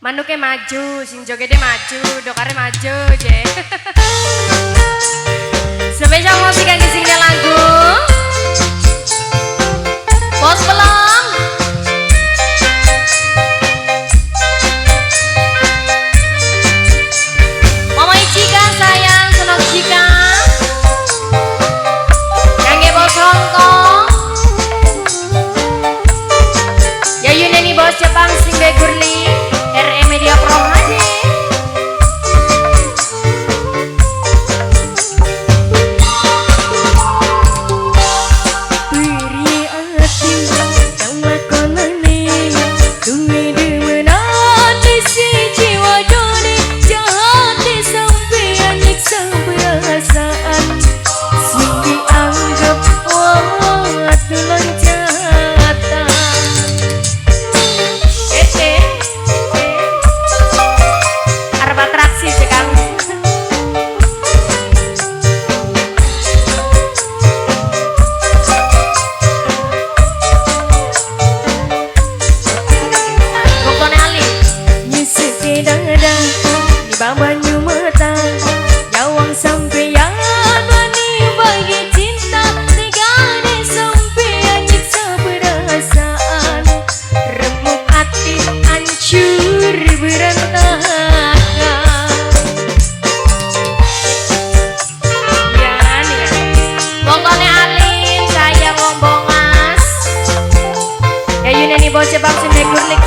Manuknya maju, sing jogede maju, dokare maju, je. Spesial musik yang disingnya lagu. Bos belum? Mama Icika sayang, senang Cika. Yang bos Hongkong. Ya Yunani bos Jepang sing begurli. RE Media Pro HD. Beri hati sama konane duwe demenan si jiwa jone jahat sampean nyiksa perasaan sing dianggap waktu loncatan. Atraksi sekang Pokoknya Ali nyisiki dada di banyu mata jawang sampeyan wani bagi cinta tegane sampeyan nyiksa perasaan remuk hati hancur berantakan. Bocah bangsa negurlik